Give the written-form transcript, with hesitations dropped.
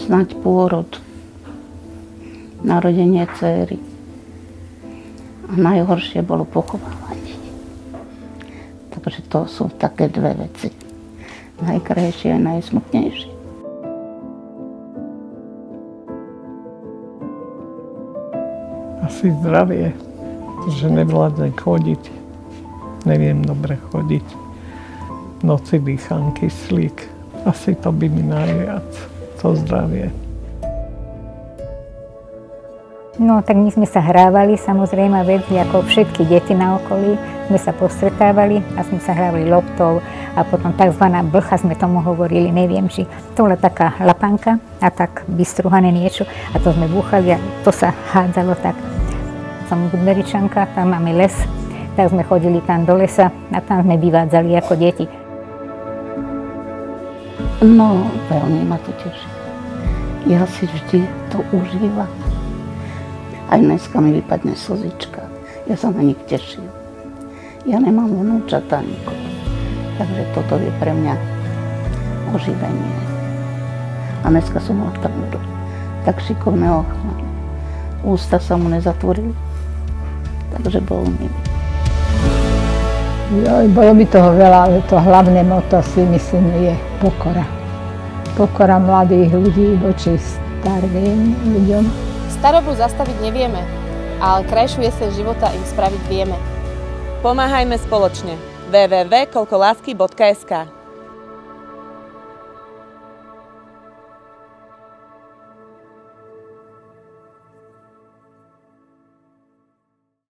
snáď pôrod, narodenie dcéry. A najhoršie bolo pochovávanie. Takže to sú také dve veci. Najkrajšie a najsmutnejšie. Asi zdravie, že nevládnem chodiť. Neviem dobre chodiť. V noci dýcham kyslík. Asi to by mi najviac, to zdravie. No, tak my sme sa hrávali, samozrejme, vedli, ako všetky deti na okolí. Sme sa postretávali a sme sa hrávali loptou a potom tzv. Blcha sme tomu hovorili, neviem, či to bola taká lapanka a tak vystruhané niečo a to sme búchali a to sa hádzalo tak. Som Budmeričanka, tam máme les, tak sme chodili tam do lesa a tam sme vyvádzali ako deti. No, veľmi ma to teší. Ja si vždy to užívam. Aj dneska mi vypadne slzička. Ja sa na nich teším. Ja nemám vnúčatá nikoho. Takže toto je pre mňa oživenie. A dneska som mala tam tak šikovného chlapa. Ústa sa mu nezatvorili. Takže bol milý. Bolo by toho veľa, ale to hlavné motto si myslím je pokora. Pokora mladých ľudí voči starým ľuďom. Starobu zastaviť nevieme, ale krajšiu jeseň života im spraviť vieme. Pomáhajme spoločne. www.koľkolásky.sk